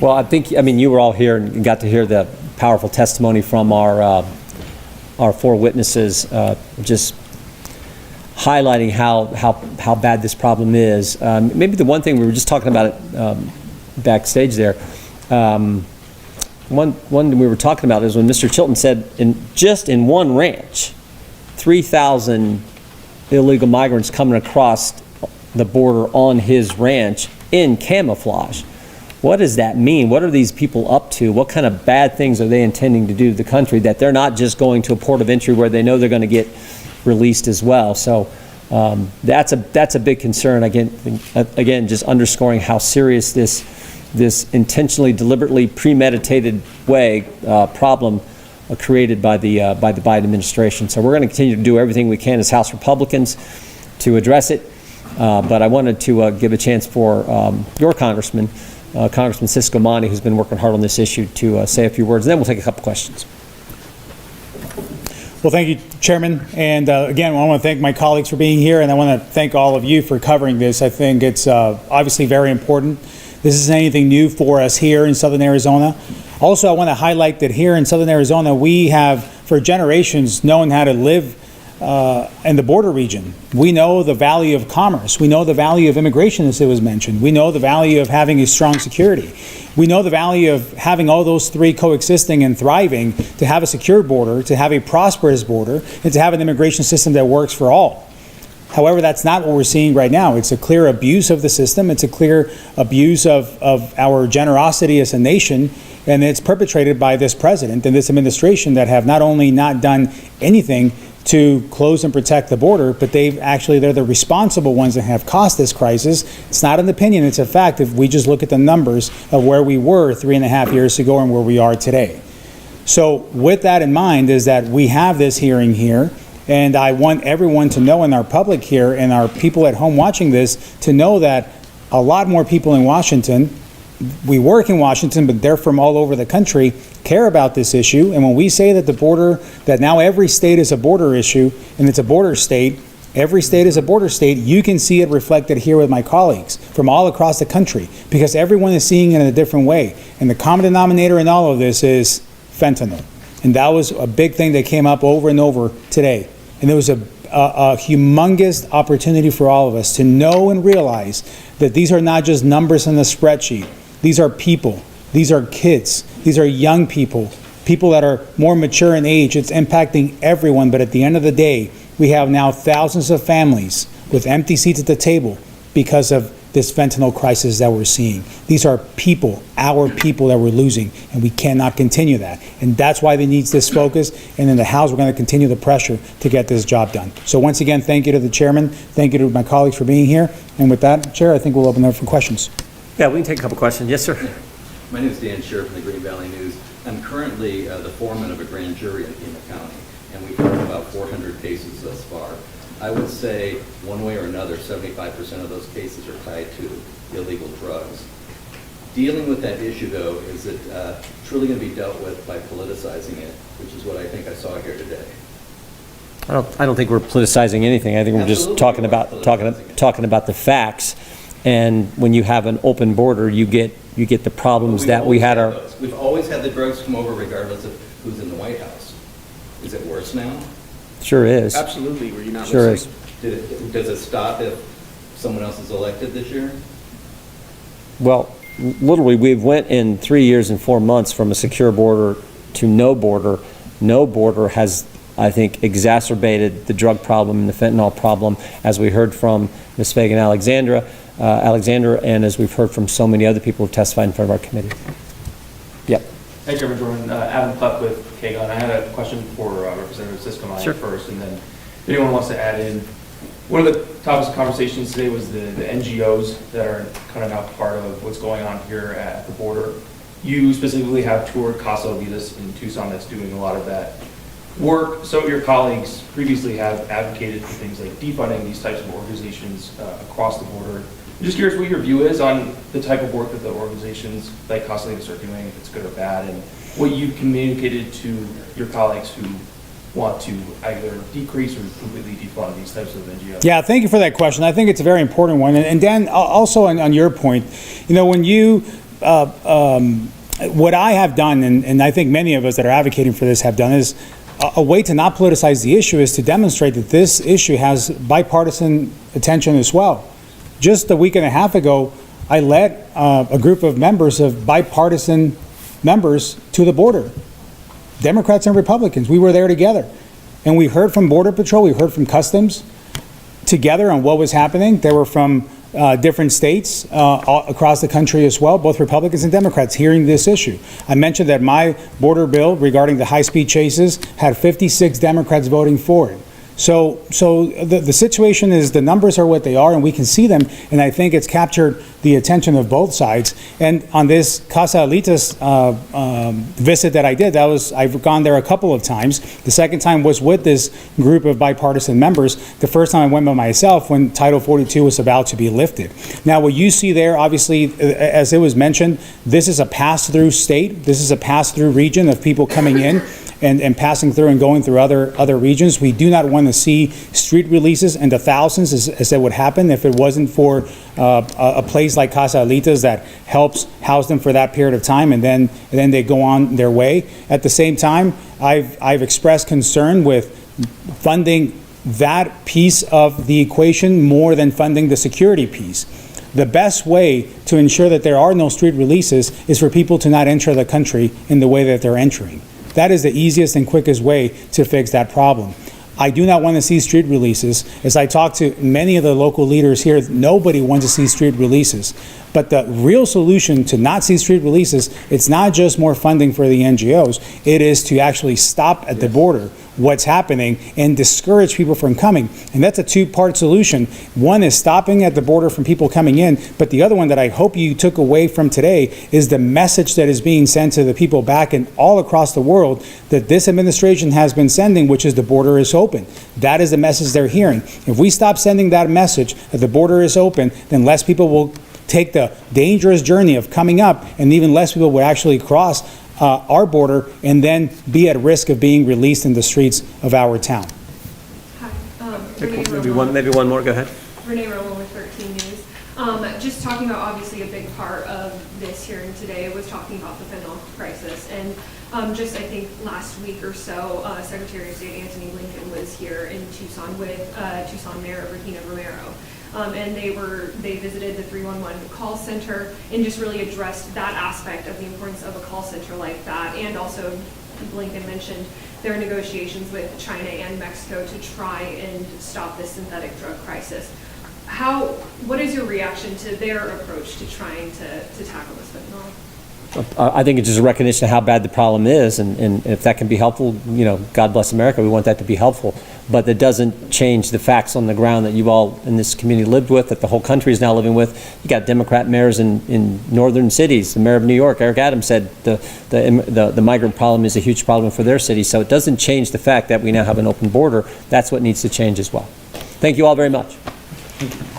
Well, I mean, you were all here and got to hear the powerful testimony from our four witnesses, just highlighting how bad this problem is. Maybe the one thing we were just talking about it backstage there. One we were talking about is when Mr. Chilton said, just in one ranch, 3,000 illegal migrants coming across the border on his ranch in camouflage. What does that mean? What are these people up to? What kind of bad things are they intending to do to the country, that they're not just going to a port of entry where they know they're going to get released as well? So that's a big concern. Again, just underscoring how serious this intentionally, deliberately premeditated problem created by the Biden administration. So we're going to continue to do everything we can as House Republicans to address it. But I wanted to give a chance for your Congressman, Congressman Cisco Monty, who's been working hard on this issue, to say a few words, and then we'll take a couple questions. Well, thank you, Chairman. And again, I want to thank my colleagues for being here, and I want to thank all of you for covering this. I think it's obviously very important. This isn't anything new for us here in Southern Arizona. Also, I want to highlight that here in Southern Arizona, we have, for generations, known how to live in the border region. We know the value of commerce. We know the value of immigration, as it was mentioned. We know the value of having a strong security. We know the value of having all those three coexisting and thriving, to have a secure border, to have a prosperous border, and to have an immigration system that works for all. However, that's not what we're seeing right now. It's a clear abuse of the system. It's a clear abuse of our generosity as a nation, and it's perpetrated by this president and this administration that have not only not done anything to close and protect the border, but they're the responsible ones that have caused this crisis. It's not an opinion, it's a fact if we just look at the numbers of where we were 3.5 years ago and where we are today. So with that in mind is that we have this hearing here, and I want everyone to know, in our public here and our people at home watching this, to know that a lot more people in Washington, we work in Washington, but they're from all over the country, care about this issue. And when we say that the border, that now every state is a border issue, and it's a border state, every state is a border state, you can see it reflected here with my colleagues from all across the country, because everyone is seeing it in a different way. And the common denominator in all of this is fentanyl. And that was a big thing that came up over and over today. And there was a humongous opportunity for all of us to know and realize that these are not just numbers in a spreadsheet. These are people. These are kids. These are young people, people that are more mature in age. It's impacting everyone. But at the end of the day, we have now thousands of families with empty seats at the table because of this fentanyl crisis that we're seeing. These are people, our people, that we're losing, and we cannot continue that. And that's why they need this focus. And in the House, we're going to continue the pressure to get this job done. So once again, thank you to the Chairman. Thank you to my colleagues for being here. And with that, Chair, I think we'll open up for questions. Yeah, we can take a couple questions. Yes, sir. My name is Dan Scher from the Green Valley News. I'm currently the foreman of a grand jury in Pima County, and we've heard about 400 cases thus far. I would say, one way or another, 75% of those cases are tied to illegal drugs. Dealing with that issue, though, is it truly going to be dealt with by politicizing it, which is what I think I saw here today? I don't think we're politicizing anything. I think we're just talking about the facts. And when you have an open border, you get the problems that we had. We've always had the drugs come over regardless of who's in the White House. Is it worse now? Sure is. Absolutely. Were you not sure listening? Is. Does it stop if someone else is elected this year? Well, literally, we've went in 3 years and 4 months from a secure border to no border. No border has, I think, exacerbated the drug problem and the fentanyl problem, as we heard from Ms. Fagan Alexander, and as we've heard from so many other people who testified in front of our committee. Yep. Hey, Chairman Jordan. Adam Klepp with KGUN. I had a question for Representative Cisco Sure. first, and then if anyone wants to add in. One of the topics of conversations today was the NGOs that are kind of now part of what's going on here at the border. You specifically have toured Casa Olidas in Tucson that's doing a lot of that work. Some of your colleagues previously have advocated for things like defunding these types of organizations across the border. I'm just curious what your view is on the type of work that the organizations like Casa Olidas are doing, if it's good or bad, and what you've communicated to your colleagues who want to either decrease or completely defund these types of NGOs. Yeah, thank you for that question. I think it's a very important one. And Dan, also on your point, you know, when you what I have done, and I think many of us that are advocating for this have done, is a way to not politicize the issue is to demonstrate that this issue has bipartisan attention as well. Just a week and a half ago, I led a group of members of bipartisan members to the border, Democrats and Republicans. We were there together. And we heard from Border Patrol, we heard from Customs together on what was happening. They were from different states all across the country as well, both Republicans and Democrats hearing this issue. I mentioned that my border bill regarding the high-speed chases had 56 Democrats voting for it. So the situation is, the numbers are what they are, and we can see them, and I think it's captured the attention of both sides. And on this Casa Alitas visit that I did, I've gone there a couple of times. The second time was with this group of bipartisan members. The first time I went by myself when Title 42 was about to be lifted. Now, what you see there, obviously, as it was mentioned, this is a pass-through state. This is a pass-through region of people coming in and passing through and going through other regions. We do not want to see street releases in the thousands, as it would happen if it wasn't for a place like Casa Alitas that helps house them for that period of time, and then they go on their way. At the same time, I've expressed concern with funding that piece of the equation more than funding the security piece. The best way to ensure that there are no street releases is for people to not enter the country in the way that they're entering. That is the easiest and quickest way to fix that problem. I do not want to see street releases. As I talk to many of the local leaders here, nobody wants to see street releases. But the real solution to not see street releases, it's not just more funding for the NGOs, it is to actually stop at the border what's happening and discourage people from coming. And that's a two-part solution. One is stopping at the border from people coming in, but the other one that I hope you took away from today is the message that is being sent to the people back and all across the world that this administration has been sending, which is the border is open. That is the message they're hearing. If we stop sending that message that the border is open, then less people will take the dangerous journey of coming up, and even less people will actually cross our border and then be at risk of being released in the streets of our town. Hi, Maybe one more, go ahead. Renee Romo with 13 News. Just talking about, obviously, a big part of this hearing today was talking about the fentanyl crisis. And just, I think, last week or so, Secretary of State Anthony Blinken was here in Tucson with Tucson Mayor Regina Romero. And they visited the 311 call center and just really addressed that aspect of the importance of a call center like that. And also, Blinken mentioned their negotiations with China and Mexico to try and stop this synthetic drug crisis. What is your reaction to their approach to trying to tackle this fentanyl? I think it's just a recognition of how bad the problem is, and if that can be helpful, God bless America, we want that to be helpful. But that doesn't change the facts on the ground that you all in this community lived with, that the whole country is now living with. You got Democrat mayors in northern cities. The mayor of New York, Eric Adams, said the migrant problem is a huge problem for their city. So it doesn't change the fact that we now have an open border. That's what needs to change as well. Thank you all very much.